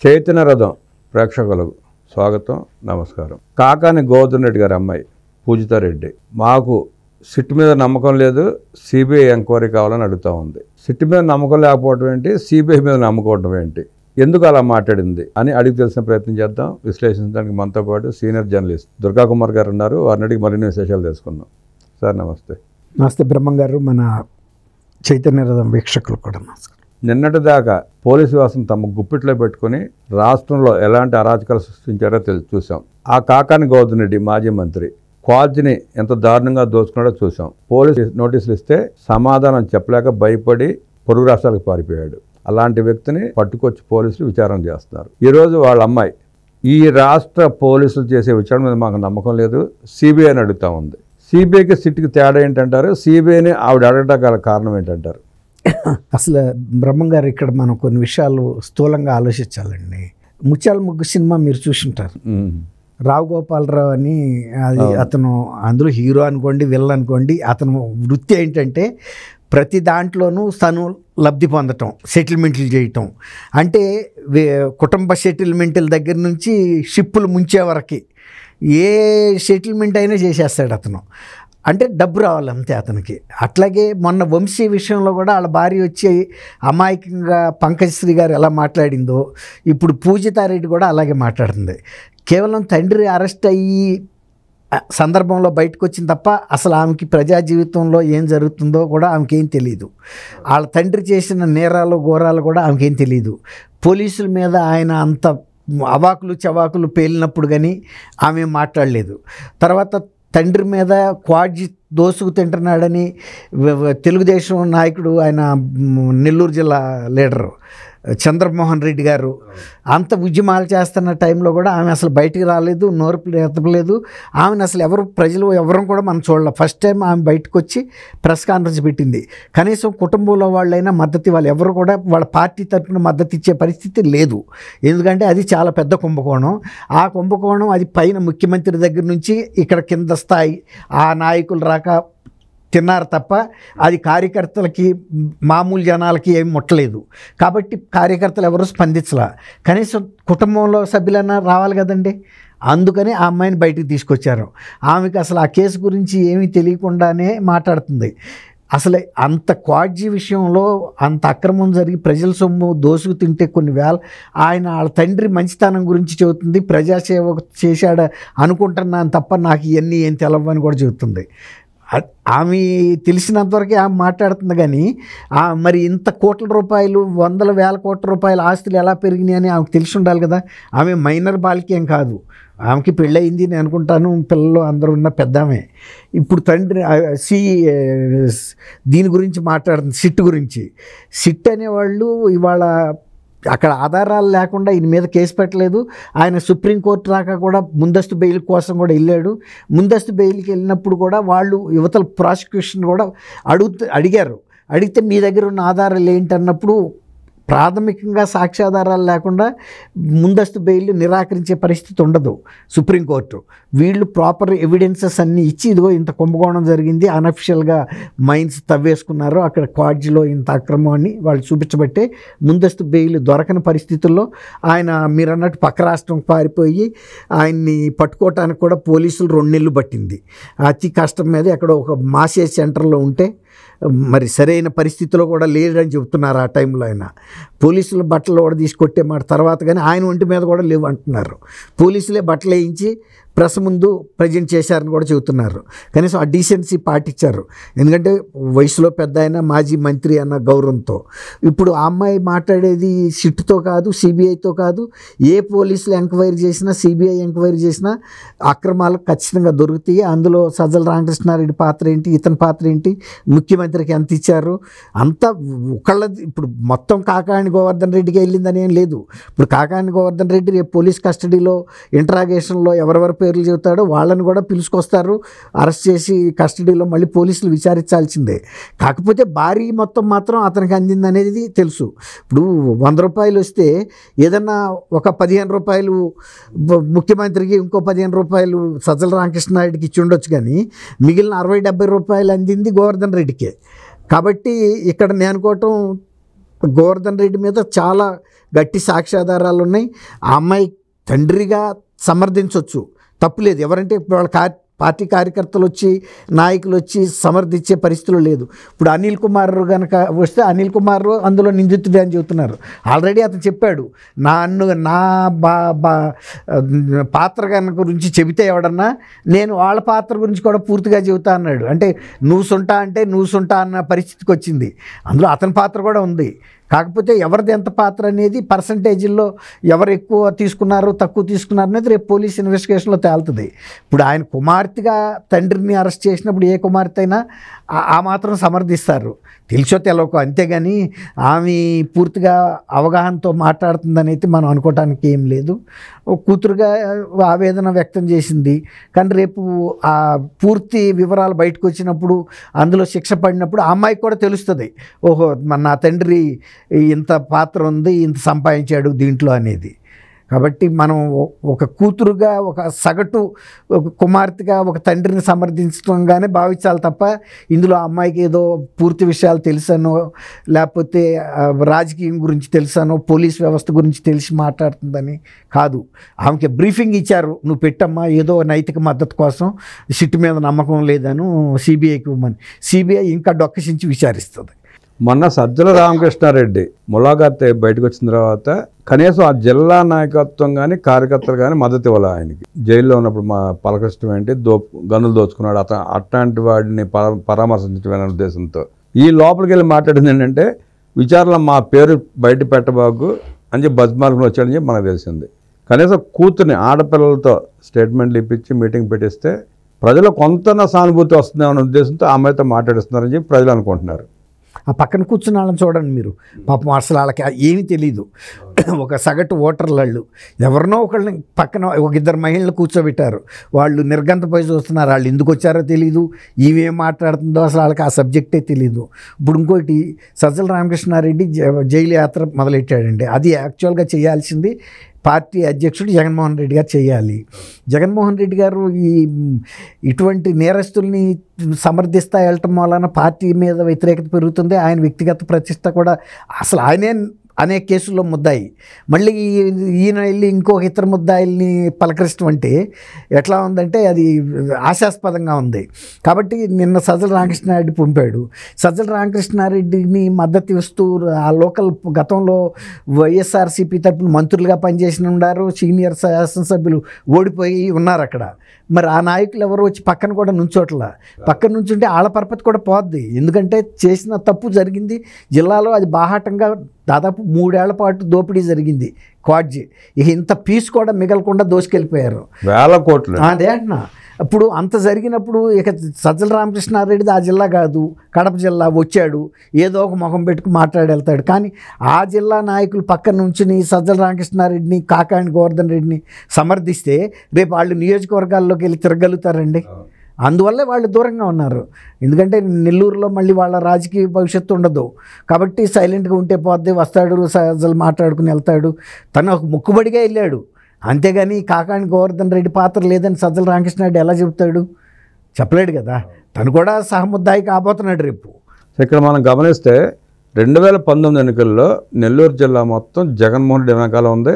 చైతన్య రథం ప్రేక్షకులకు స్వాగతం, నమస్కారం. కాకాని గోవర్ధన్ రెడ్డి గారి అమ్మాయి పూజితారెడ్డి మాకు సిట్ మీద నమ్మకం లేదు, సిబిఐ ఎంక్వైరీ కావాలని అడుగుతూ ఉంది. సిట్ మీద నమ్మకం లేకపోవడం ఏంటి, సిబిఐ మీద నమ్మకం ఏంటి, ఎందుకు అలా మాట్లాడింది అని అడిగి తెలిసిన ప్రయత్నం చేద్దాం. విశ్లేషించడానికి మనతో పాటు సీనియర్ జర్నలిస్ట్ దుర్గా కుమార్ గారు ఉన్నారు. వారిని అడిగి మరిన్ని విశేషాలు తెలుసుకుందాం. సార్ నమస్తే. నమస్తే బ్రహ్మం గారు, మన చైతన్య రథం వీక్షకులు కూడా నమస్కారం. నిన్నటి దాకా పోలీసు వ్యవస్థను తమ గుప్పిట్లో పెట్టుకుని రాష్ట్రంలో ఎలాంటి అరాచకాలు సృష్టించారో చూసాం. ఆ కాకాని గోవర్ధన్ రెడ్డి మాజీ మంత్రి క్వాడ్జిని ఎంత దారుణంగా దోచుకున్నాడో చూసాం. పోలీసు నోటీసులు ఇస్తే సమాధానం చెప్పలేక భయపడి పొరుగు రాష్ట్రాలకు పారిపోయాడు. అలాంటి వ్యక్తిని పట్టుకొచ్చి పోలీసులు విచారణ చేస్తున్నారు. ఈరోజు వాళ్ళ అమ్మాయి ఈ రాష్ట్ర పోలీసులు చేసే విచారణ మీద మాకు నమ్మకం లేదు, సిబిఐని అడుగుతూ ఉంది. సిబిఐకి సిట్కి తేడా ఏంటంటారు, సిబిఐని ఆవిడ అడగటం గల కారణం ఏంటంటారు? అసలు బ్రహ్మం గారు, ఇక్కడ మనం కొన్ని విషయాలు స్థూలంగా ఆలోచించాలండి. ముత్యాల ముగ్గు సినిమా మీరు చూసుంటారు. రావు గోపాలరావు అని, అది అతను అందులో హీరో అనుకోండి, విలన్ అనుకోండి, అతను వృత్తి ఏంటంటే ప్రతి దాంట్లోనూ తను లబ్ధి పొందటం, సెటిల్మెంట్లు చేయటం. అంటే కుటుంబ సెటిల్మెంట్ల దగ్గర నుంచి షిప్పులు ముంచే వరకు ఏ సెటిల్మెంట్ అయినా చేసేస్తాడు అతను. అంటే డబ్బు రావాలి అంతే అతనికి. అట్లాగే మొన్న వంశీ విషయంలో కూడా వాళ్ళ భార్య వచ్చి అమాయకంగా పంకజశ్రీ గారు ఎలా మాట్లాడిందో, ఇప్పుడు పూజితారెడ్డి కూడా అలాగే మాట్లాడుతుంది. కేవలం తండ్రి అరెస్ట్ అయ్యి సందర్భంలో బయటకు వచ్చింది తప్ప అసలు ఆమెకి ప్రజా జీవితంలో ఏం జరుగుతుందో కూడా ఆమెకి ఏం తెలియదు. వాళ్ళ తండ్రి చేసిన నేరాలు ఘోరాలు కూడా ఆమెకి ఏం తెలియదు. పోలీసుల మీద ఆయన అంత అవాకులు చవాకులు పేలినప్పుడు కానీ ఆమె మాట్లాడలేదు. తర్వాత తండ్రి మీద క్వాడ్జి దోసుకు తింటున్నాడని తెలుగుదేశం నాయకుడు, ఆయన నెల్లూరు జిల్లా లీడరు చంద్రమోహన్ రెడ్డి గారు అంత ఉద్యమాలు చేస్తున్న టైంలో కూడా ఆమె అసలు బయటికి రాలేదు, నోరు ఎత్తలేదు. ఆమెను అసలు ప్రజలు ఎవరు కూడా మనం చూడలేదు. ఫస్ట్ టైం ఆమె బయటకు వచ్చి ప్రెస్ కాన్ఫరెన్స్ పెట్టింది. కనీసం కుటుంబంలో వాళ్ళైనా మద్దతు, వాళ్ళు ఎవరు కూడా వాళ్ళ పార్టీ తరఫున మద్దతు ఇచ్చే పరిస్థితి లేదు. ఎందుకంటే అది చాలా పెద్ద కుంభకోణం. ఆ కుంభకోణం అది పైన ముఖ్యమంత్రి దగ్గర నుంచి ఇక్కడ కింద స్థాయి ఆ నాయకులు రాక తిన్నారు తప్ప అది కార్యకర్తలకి, మామూలు జనాలకి ఏమి ముట్టలేదు. కాబట్టి కార్యకర్తలు ఎవరు స్పందించలా. కనీసం కుటుంబంలో సభ్యులన్నా రావాలి కదండి. అందుకని ఆ అమ్మాయిని బయటికి తీసుకొచ్చారు. ఆమెకు అసలు ఆ కేసు గురించి ఏమీ తెలియకుండానే మాట్లాడుతుంది. అసలు అంత క్వాడ్జీ విషయంలో అంత అక్రమం జరిగి ప్రజల సొమ్ము దోసుకు తింటే కొన్ని వేల, ఆయన వాళ్ళ తండ్రి మంచితనం గురించి చెబుతుంది, ప్రజాసేవ చేశాడు అనుకుంటున్నాను తప్ప నాకు ఇవన్నీ ఏం తెలవని కూడా చెబుతుంది. ఆమె తెలిసినంతవరకే ఆమె మాట్లాడుతుంది. కానీ మరి ఇంత కోట్ల రూపాయలు, వందల వేల కోట్ల రూపాయల ఆస్తులు ఎలా పెరిగినాయి అని ఆమెకు తెలిసి ఉండాలి కదా. ఆమె మైనర్ బాలిక ఏం కాదు, ఆమెకి పెళ్ళయింది నేను అనుకుంటాను, పిల్లలు అందరూ ఉన్న పెద్దామే. ఇప్పుడు తండ్రి దీని గురించి మాట్లాడుతుంది, సిట్ గురించి. సిట్ అనేవాళ్ళు ఇవాళ అక్కడ ఆధారాలు లేకుండా ఈయన మీద కేసు పెట్టలేదు. ఆయన సుప్రీంకోర్టు రాక కూడా ముందస్తు బెయిల్ కోసం కూడా వెళ్ళాడు. ముందస్తు బెయిల్కి వెళ్ళినప్పుడు కూడా వాళ్ళు యువతల ప్రాసిక్యూషన్ కూడా అడిగారు. అడిగితే మీ దగ్గర ఉన్న ఆధారాలు ఏంటన్నప్పుడు ప్రాథమికంగా సాక్ష్యాధారాలు లేకుండా ముందస్తు బెయిల్ నిరాకరించే పరిస్థితి ఉండదు సుప్రీంకోర్టు. వీళ్ళు ప్రాపర్ ఎవిడెన్సెస్ అన్నీ ఇచ్చి, ఇదిగో ఇంత కుంభకోణం జరిగింది, అన్అఫిషియల్గా మైన్స్ తవ్వేసుకున్నారు, అక్కడ క్వాడ్జిలో ఇంత అక్రమం అని వాళ్ళు చూపించబట్టే ముందస్తు బెయిల్ దొరకని పరిస్థితుల్లో ఆయన మీరు అన్నట్టు పక్క రాష్ట్రం పారిపోయి ఆయన్ని పట్టుకోవటానికి కూడా పోలీసులు 2 నెలలు పట్టింది. అతి కష్టం మీద ఎక్కడో ఒక మాసేజ్ సెంటర్లో ఉంటే మరి సరైన పరిస్థితిలో కూడా లేదని చెబుతున్నారు. ఆ టైంలో ఆయన పోలీసులు బట్టలు కూడా తీసుకొట్టే మాట తర్వాత, కానీ ఆయన ఒంటి మీద కూడా లేవు అంటున్నారు. పోలీసులే బట్టలు వేయించి ప్రెస్ ముందు ప్రజెంట్ చేశారని కూడా చెబుతున్నారు. కనీసం ఆ డీసెన్సీ పాటించారు. ఎందుకంటే వయసులో పెద్ద ఆయన, మాజీ మంత్రి అన్న గౌరవంతో. ఇప్పుడు ఆ అమ్మాయి మాట్లాడేది సిట్తో కాదు, సిబిఐతో కాదు. ఏ పోలీసులు ఎంక్వైరీ చేసినా, సిబిఐ ఎంక్వైరీ చేసినా అక్రమాలు ఖచ్చితంగా దొరుకుతాయి. అందులో సజ్జల రామకృష్ణారెడ్డి పాత్ర ఏంటి, ఇతని పాత్ర ఏంటి, ముఖ్యమంత్రికి ఎంత ఇచ్చారు, అంతా ఒకళ్ళది. ఇప్పుడు మొత్తం కాకాని గోవర్ధన్ రెడ్డికి వెళ్ళిందని ఏం లేదు. ఇప్పుడు కాకాని గోవర్ధన్ రెడ్డి రేపు పోలీస్ కస్టడీలో ఇంటరాగేషన్లో ఎవరెవరి పేర్లు చెబుతాడో వాళ్ళని కూడా పిలుచుకొస్తారు, అరెస్ట్ చేసి కస్టడీలో మళ్ళీ పోలీసులు విచారించాల్సిందే. కాకపోతే భారీ మొత్తం మాత్రం అతనికి అందింది అనేది తెలుసు. ఇప్పుడు 100 రూపాయలు వస్తే ఏదన్నా ఒక 15 రూపాయలు ముఖ్యమంత్రికి, ఇంకో 15 రూపాయలు సజ్జల రామకృష్ణారెడ్డికి ఇచ్చి ఉండొచ్చు. కానీ మిగిలిన 60-70 రూపాయలు అందింది గోవర్ధన్ రెడ్డికే. కాబట్టి ఇక్కడ నేను అనుకోవటం గోవర్ధన్ రెడ్డి మీద చాలా గట్టి సాక్ష్యాధారాలు ఉన్నాయి. ఆ అమ్మాయి తండ్రిగా సమర్థించవచ్చు, తప్పులేదు. ఎవరంటే వాళ్ళ పార్టీ కార్యకర్తలు వచ్చి నాయకులు వచ్చి సమర్థించే పరిస్థితులు లేదు. ఇప్పుడు అనిల్ కుమార్ కనుక వస్తే అనిల్ కుమార్ అందులో నిందితుడే అని చెబుతున్నారు. ఆల్రెడీ అతను చెప్పాడు, నా పాత్ర కనుక గురించి చెబితే ఎవడన్నా నేను వాళ్ళ పాత్ర గురించి కూడా పూర్తిగా చెబుతా అన్నాడు. అంటే నువ్వు సుంటా అన్న పరిస్థితికి వచ్చింది. అందులో అతని పాత్ర కూడా ఉంది. కాకపోతే ఎవరిది ఎంత పాత్ర అనేది పర్సంటేజ్లో ఎవరు ఎక్కువ తీసుకున్నారు తక్కువ తీసుకున్నారు అనేది రేపు పోలీస్ ఇన్వెస్టిగేషన్లో తేలుతుంది. ఇప్పుడు ఆయన కుమార్తెగా తండ్రిని అరెస్ట్ చేసినప్పుడు ఏ కుమార్తె అయినా ఆ మాత్రం సమర్థిస్తారు, తెలిసో తెలవకో. అంతేగాని ఆమె పూర్తిగా అవగాహనతో మాట్లాడుతుందని అయితే మనం అనుకోవటానికి ఏం లేదు. కూతురుగా ఆవేదన వ్యక్తం చేసింది. కానీ రేపు ఆ పూర్తి వివరాలు బయటకు వచ్చినప్పుడు అందులో శిక్ష పడినప్పుడు ఆ అమ్మాయికి కూడా తెలుస్తుంది, ఓహో నా తండ్రి ఇంత పాత్ర ఉంది, ఇంత సంపాదించాడు దీంట్లో అనేది. కాబట్టి మనం ఒక కూతురుగా ఒక సగటు ఒక కుమార్తెగా ఒక తండ్రిని సమర్థించడంగానే భావించాలి తప్ప ఇందులో అమ్మాయికి ఏదో పూర్తి విషయాలు తెలుసనో లేకపోతే రాజకీయం గురించి తెలుసనో పోలీస్ వ్యవస్థ గురించి తెలిసి మాట్లాడుతుందని కాదు. ఆమెకి బ్రీఫింగ్ ఇచ్చారు, నువ్వు పెట్టమ్మా ఏదో నైతిక మద్దతు కోసం, సిట్టు మీద నమ్మకం లేదను సిబిఐకి ఇవ్వమని. సిబిఐ ఇంకా డొక్కసించి విచారిస్తుంది. మొన్న సజ్జల రామకృష్ణారెడ్డి ములాఖాత్ బయటకు వచ్చిన తర్వాత కనీసం ఆ జిల్లా నాయకత్వం కానీ కార్యకర్తలు కానీ మద్దతు ఇవ్వాలి ఆయనకి. జైల్లో ఉన్నప్పుడు మా పలకష్టం ఏంటి గన్నులు దోచుకున్నాడు అట్లాంటి వాడిని పరామర్శించడం ఉద్దేశంతో ఈ లోపలికి వెళ్ళి మాట్లాడింది ఏంటంటే విచారణ మా పేరు బయట పెట్టబాకు అని చెప్పి బజ్మార్కులు వచ్చాడని చెప్పి మనకు తెలిసింది. కనీసం కూతుర్ని ఆడపిల్లలతో స్టేట్మెంట్లు ఇప్పించి మీటింగ్ పెట్టిస్తే ప్రజలు కొంత సానుభూతి వస్తుందనే ఉద్దేశంతో ఆమెతో మాట్లాడిస్తున్నారని చెప్పి ప్రజలు అనుకుంటున్నారు. ఆ పక్కన కూర్చున్న వాళ్ళని చూడండి మీరు, పాపం అసలు వాళ్ళకి ఏమీ తెలీదు. ఒక సగటు ఓటర్లు ఎవరినో ఒకళ్ళని పక్కన ఒక ఇద్దరు మహిళలు కూర్చోబెట్టారు, వాళ్ళు నిర్గంతపోయి చూస్తున్నారు. వాళ్ళు ఎందుకు వచ్చారో తెలీదు, ఈమెం మాట్లాడుతుందో అసలు వాళ్ళకి ఆ సబ్జెక్టే తెలీదు. ఇప్పుడు ఇంకోటి సజ్జల రామకృష్ణారెడ్డి జైలు యాత్ర మొదలెట్టాడండి. అది యాక్చువల్గా చేయాల్సింది పార్టీ అధ్యక్షుడు జగన్మోహన్ రెడ్డి గారు చేయాలి. జగన్మోహన్ రెడ్డి గారు ఇటువంటి నేరస్తుల్ని సమర్థిస్తా వెళ్ళటం వలన పార్టీ మీద వ్యతిరేకత పెరుగుతుంది. ఆయన వ్యక్తిగత ప్రతిష్ట కూడా అసలు ఆయనే అనేక కేసుల్లో ముద్దాయి. మళ్ళీ ఈయన వెళ్ళి ఇంకొక ఇతర ముద్దాయిల్ని పలకరించడం అంటే ఎట్లా ఉందంటే అది ఆశాస్పదంగా ఉంది. కాబట్టి నిన్న సజ్జల రామకృష్ణారెడ్డి పంపాడు. సజ్జల రామకృష్ణారెడ్డిని మద్దతు ఇస్తూ ఆ లోకల్ గతంలో వైఎస్ఆర్సీపీ తరపున మంత్రులుగా పనిచేసిన ఉన్నారు, సీనియర్ శాసనసభ్యులు ఓడిపోయి ఉన్నారు అక్కడ. మరి ఆ నాయకులు ఎవరు వచ్చి పక్కన కూడా నుంచోట్ల, పక్కన నుంచుంటే ఆళ్ళ పరపతి కూడా పోద్ది. ఎందుకంటే చేసిన తప్పు జరిగింది జిల్లాలో, అది బాహాటంగా దాదాపు 3 ఏళ్ల పాటు దోపిడీ జరిగింది క్వాడ్జీ. ఇంత పీస్ కూడా మిగలకుండా దోసుకెళ్ళిపోయారు, వేల కోట్లు. అదే అంటున్నా. ఇప్పుడు అంత జరిగినప్పుడు ఇక సజ్జల రామకృష్ణారెడ్డిది ఆ జిల్లా కాదు, కడప జిల్లా, వచ్చాడు ఏదో ఒక ముఖం పెట్టుకు మాట్లాడి వెళ్తాడు. కానీ ఆ జిల్లా నాయకులు పక్కన నుంచుని సజ్జల రామకృష్ణారెడ్డిని కాకాని గోవర్ధన్ రెడ్డిని సమర్థిస్తే రేపు వాళ్ళు నియోజకవర్గాల్లోకి వెళ్ళి తిరగలుగుతారండి. అందువల్లే వాళ్ళు దూరంగా ఉన్నారు. ఎందుకంటే నెల్లూరులో మళ్ళీ వాళ్ళ రాజకీయ భవిష్యత్తు ఉండదు. కాబట్టి సైలెంట్గా ఉంటే పోద్ది, వస్తాడు సజ్జలు మాట్లాడుకుని వెళ్తాడు. తను ఒక మొక్కుబడిగా వెళ్ళాడు, అంతేగాని కాకాని గోవర్ధన్ రెడ్డి పాత్ర లేదని సజ్జల రామకృష్ణారెడ్డి ఎలా చెబుతాడు? చెప్పలేడు కదా. తను కూడా సహముద్దాయి కాబోతున్నాడు రేపు. ఇక్కడ మనం గమనిస్తే 2019 ఎన్నికల్లో నెల్లూరు జిల్లా మొత్తం జగన్మోహన్ రెడ్డి వెనకాల ఉంది.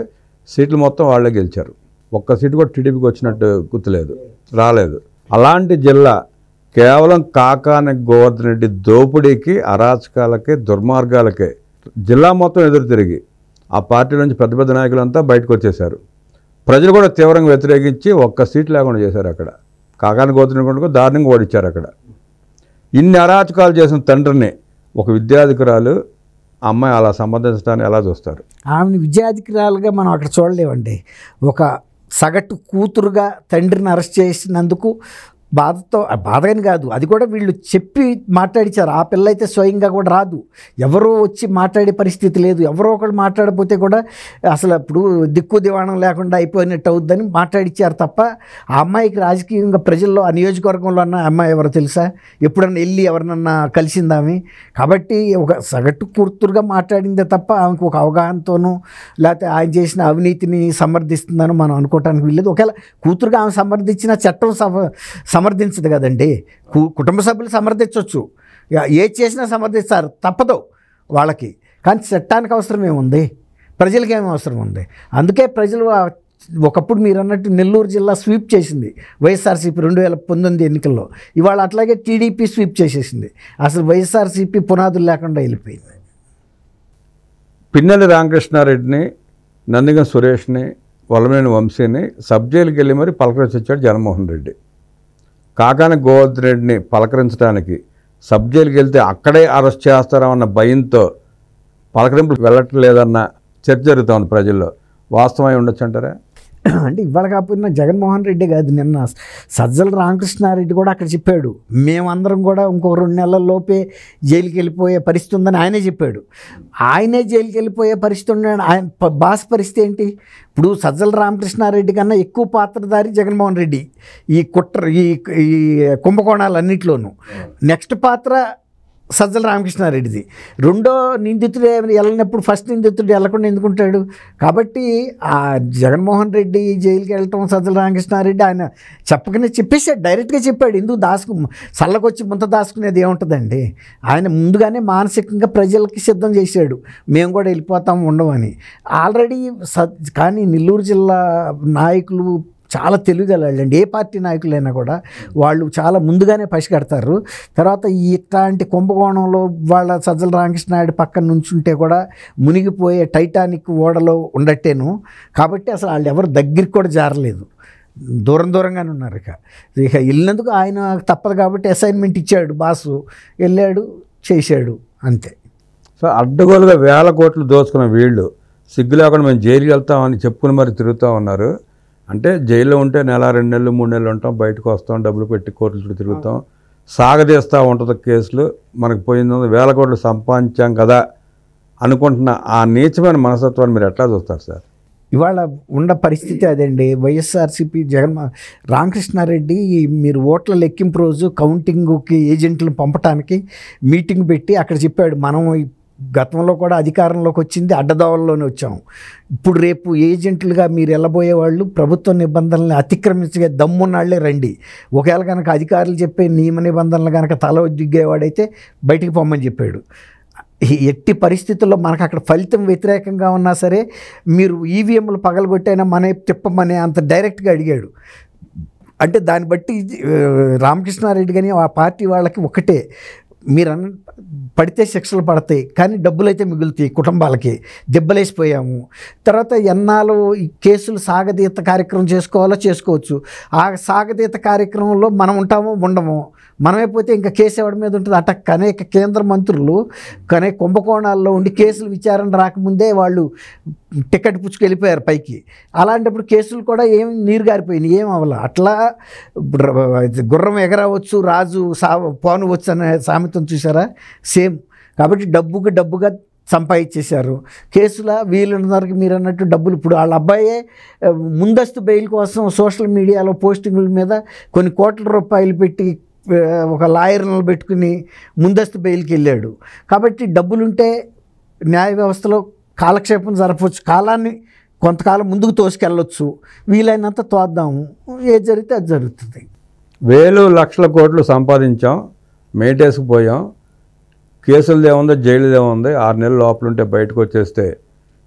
సీట్లు మొత్తం వాళ్ళే గెలిచారు. ఒక్క సీటు కూడా టీడీపీకి వచ్చినట్టు గుర్తులేదు, రాలేదు. అలాంటి జిల్లా కేవలం కాకాని గోవర్ధన్ రెడ్డి దోపిడీకి, అరాచకాలకి, దుర్మార్గాలకే జిల్లా మొత్తం ఎదురు తిరిగి ఆ పార్టీ నుంచి పెద్ద పెద్ద నాయకులంతా బయటకు వచ్చేశారు. ప్రజలు కూడా తీవ్రంగా వ్యతిరేకించి ఒక్క సీట్ లేకుండా చేశారు. అక్కడ కాకాని గోవర్ధన్ రెడ్డి దారుణంగా ఓడించారు. అక్కడ ఇన్ని అరాచకాలు చేసిన తండ్రిని ఒక విద్యాధికురాలు అమ్మాయి అలా సంబంధించడాన్ని ఎలా చూస్తారు? ఆమెను విద్యాధికారులుగా మనం అక్కడ చూడలేమండి. ఒక సగటు కూతురుగా తండ్రిని అరెస్ట్ చేసినందుకు బాధగాని కాదు, అది కూడా వీళ్ళు చెప్పి మాట్లాడించారు. ఆ పిల్ల అయితే స్వయంగా కూడా రాదు, ఎవరో వచ్చి మాట్లాడే పరిస్థితి లేదు. ఎవరో ఒకరు మాట్లాడకపోతే కూడా అసలు ఇప్పుడు దిక్కు దివాణం లేకుండా అయిపోయినట్టు అవుద్దని మాట్లాడిచ్చారు తప్ప ఆ అమ్మాయికి రాజకీయంగా ప్రజల్లో ఆ నియోజకవర్గంలో అన్న అమ్మాయి ఎవరో తెలుసా? ఎప్పుడన్నా వెళ్ళి ఎవరినన్నా కలిసిందామె? కాబట్టి ఒక సగటు కూతురుగా మాట్లాడిందే తప్ప ఆమెకు ఒక అవగాహనతోనూ లేకపోతే ఆయన చేసిన అవినీతిని సమర్థిస్తుందని మనం అనుకోవటానికి వీల్లేదు. ఒకవేళ కూతురుగా ఆమె సమర్థించిన చట్టం సమర్థించదు కదండి. కుటుంబ సభ్యులు సమర్థించవచ్చు, ఏది చేసినా సమర్థిస్తారు, తప్పదు వాళ్ళకి. కానీ చట్టానికి అవసరం ఏముంది, ప్రజలకి ఏమి అవసరం ఉంది? అందుకే ప్రజలు ఒకప్పుడు మీరు అన్నట్టు నెల్లూరు జిల్లా స్వీప్ చేసింది వైఎస్ఆర్సీపీ 2019 ఎన్నికల్లో. ఇవాళ అట్లాగే టీడీపీ స్వీప్ చేసేసింది. అసలు వైఎస్ఆర్సీపీ పునాదులు లేకుండా వెళ్ళిపోయింది. పిన్నెల్లి రామకృష్ణారెడ్డిని, నందిగం సురేష్ని, వల్లభనేని వంశీని సబ్ జైలుకి వెళ్ళి మరి పలకరించాడు జగన్మోహన్ రెడ్డి. కాకాని గోవర్ధన్ రెడ్డిని పలకరించడానికి సబ్ జైలుకి వెళ్తే అక్కడే అరెస్ట్ చేస్తారన్న భయంతో పలకరింపులు వెళ్ళట్లేదన్న చర్చ జరుగుతూ ఉంది ప్రజల్లో. వాస్తవమై ఉండొచ్చు అంటారా? అంటే ఇవాళ కాకపోయినా జగన్మోహన్ రెడ్డి కాదు, నిన్న సజ్జల రామకృష్ణారెడ్డి కూడా అక్కడ చెప్పాడు, మేమందరం కూడా ఇంకో 2 నెలల లోపే జైలుకి వెళ్ళిపోయే పరిస్థితి ఉందని ఆయనే చెప్పాడు. ఆయనే జైలుకి వెళ్ళిపోయే పరిస్థితి ఉన్నాడు. ఆయన బాస్ పరిస్థితి ఏంటి? ఇప్పుడు సజ్జల రామకృష్ణారెడ్డి కన్నా ఎక్కువ పాత్రధారి జగన్మోహన్ రెడ్డి ఈ ఈ కుంభకోణాలన్నింటిలోనూ. నెక్స్ట్ పాత్ర సజ్జల రామకృష్ణారెడ్డిది. రెండో నిందితుడు వెళ్ళినప్పుడు ఫస్ట్ నిందితుడు వెళ్ళకుండా ఎందుకుంటాడు? కాబట్టి ఆ జగన్మోహన్ రెడ్డి జైలుకి వెళ్ళటం, సజ్జల రామకృష్ణారెడ్డి ఆయన చెప్పకనే చెప్పేశాడు, డైరెక్ట్గా చెప్పాడు. ఎందుకు చల్లకొచ్చి ముంత దాచుకునేది ఏముంటుందండి? ఆయన ముందుగానే మానసికంగా ప్రజలకి సిద్ధం చేశాడు, మేము కూడా వెళ్ళిపోతాం ఉండమని ఆల్రెడీ. కానీ నెల్లూరు జిల్లా నాయకులు చాలా తెలివిగలండి. ఏ పార్టీ నాయకులైనా కూడా వాళ్ళు చాలా ముందుగానే పసిగడతారు. తర్వాత ఇట్లాంటి కుంభకోణంలో వాళ్ళ సజ్జల రామకృష్ణారెడ్డి పక్కన నుంచుంటే కూడా మునిగిపోయే టైటానిక్ ఓడలో ఉండట్టేను. కాబట్టి అసలు వాళ్ళు ఎవరు దగ్గరికి కూడా జారలేదు, దూరంగానే ఉన్నారు. ఇక వెళ్ళినందుకు ఆయన తప్పదు కాబట్టి అసైన్మెంట్ ఇచ్చాడు బాసు, వెళ్ళాడు, చేశాడు, అంతే. సో అడ్డగోలుగా 1000 కోట్లు దోచుకున్న వీళ్ళు సిగ్గు లేకుండా మేము జైలుకి వెళ్తామని చెప్పుకుని మరి తిరుగుతూ ఉన్నారు. అంటే జైల్లో ఉంటే 1, 2 నెలలు, 3 నెలలు ఉంటాం, బయటకు వస్తాం, డబ్బులు పెట్టి కోర్టుల చుట్టూ తిరుగుతాం, సాగదీస్తూ ఉంటుంది కేసులు. మనకు పోయింది 1000 కోట్లు సంపాదించాం కదా అనుకుంటున్న ఆ నీచమైన మనస్తత్వాన్ని మీరు ఎట్లా చూస్తారు సార్? ఇవాళ ఉన్న పరిస్థితి అదండి. వైఎస్ఆర్సీపీ రామకృష్ణారెడ్డి మీరు ఓట్ల లెక్కింపు రోజు కౌంటింగ్కి ఏజెంట్లను పంపడానికి మీటింగ్ పెట్టి అక్కడ చెప్పాడు, మనం గతంలో కూడా అధికారంలోకి వచ్చింది అడ్డదోవల్లోనే వచ్చాము, ఇప్పుడు రేపు ఏజెంట్లుగా మీరు వెళ్ళబోయే వాళ్ళు ప్రభుత్వ నిబంధనల్ని అతిక్రమించే దమ్మున్నాళ్లే రండి, ఒకవేళ కనుక అధికారులు చెప్పే నియమ నిబంధనలు కనుక తల దిగ్గేవాడైతే బయటికి పొమ్మని చెప్పాడు. ఎట్టి పరిస్థితుల్లో మనకు అక్కడ ఫలితం వ్యతిరేకంగా ఉన్నా సరే మీరు ఈవీఎంలు పగలగొట్టైనా మన తిప్పమనే అంత డైరెక్ట్గా అడిగాడు. అంటే దాన్ని బట్టి రామకృష్ణారెడ్డి కానీ ఆ పార్టీ వాళ్ళకి ఒకటే, మీరు పడితే శిక్షలు పడతాయి కానీ డబ్బులు అయితే మిగులుతాయి, కుటుంబాలకి దెబ్బలేసిపోయాము. తర్వాత ఎన్నాళ్ళు ఈ కేసులు సాగదీత కార్యక్రమం చేసుకోవచ్చు. ఆ సాగదీత కార్యక్రమంలో మనం ఉంటామో ఉండమో, మనమైపోతే ఇంకా కేసు ఎవరి మీద ఉంటుంది? అనేక కేంద్ర మంత్రులు కుంభకోణాల్లో ఉండి కేసులు విచారణ రాకముందే వాళ్ళు టికెట్ పుచ్చుకెళ్ళిపోయారు పైకి. అలాంటప్పుడు కేసులు కూడా ఏం నీరు గారిపోయినాయి, ఏం అవ్వాలి. అట్లా గుర్రం ఎగరవచ్చు, రాజు పోనవచ్చు అనే సామెతను చూసారా? సేమ్. కాబట్టి డబ్బుగా సంపాదించేశారు. కేసుల వీళ్ళందరికీ మీరు అన్నట్టు డబ్బులు. ఇప్పుడు వాళ్ళ అబ్బాయే ముందస్తు బెయిల్ కోసం సోషల్ మీడియాలో పోస్టింగుల మీద కొన్ని కోట్ల రూపాయలు పెట్టి ఒక లాయర్లను పెట్టుకుని ముందస్తు బెయిల్కి వెళ్ళాడు. కాబట్టి డబ్బులుంటే న్యాయ వ్యవస్థలో కాలక్షేపం జరపవచ్చు, కాలాన్ని కొంతకాలం ముందుకు తోసుకెళ్ళొచ్చు, వీలైనంత తోద్దాము, ఏది జరిగితే అది జరుగుతుంది. 1000 లక్షల కోట్లు సంపాదించాం, మేటేసుకుపోయాం, కేసులు ఏముందో జైలు ఏముంది, 6 నెలల లోపల ఉంటే బయటకు వచ్చేస్తే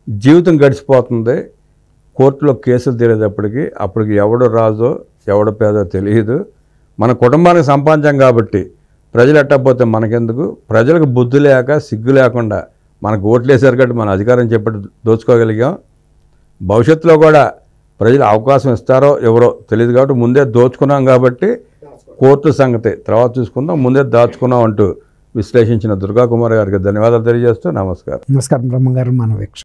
జీవితం గడిచిపోతుంది. కోర్టులో కేసులు తీరేటప్పటికి అప్పటికి ఎవడు రాజో ఎవడ పేదో తెలియదు. మన కుటుంబానికి సంపాదించాం కాబట్టి ప్రజలు ఎట్టకపోతే మనకెందుకు? ప్రజలకు బుద్ధి లేక సిగ్గు లేకుండా మనకు ఓట్లేసారు కాబట్టి మన అధికారం చెప్పి దోచుకోగలిగాం. భవిష్యత్తులో కూడా ప్రజలు అవకాశం ఇస్తారో ఎవరో తెలియదు కాబట్టి ముందే దోచుకున్నాం కాబట్టి కోర్టు సంగతి తర్వాత చూసుకుందాం, ముందే దాచుకున్నాం అంటూ విశ్లేషించిన దుర్గా కుమార్ గారికి ధన్యవాదాలు తెలియజేస్తూ నమస్కారం. బ్రహ్మంగారు మన వీక్ష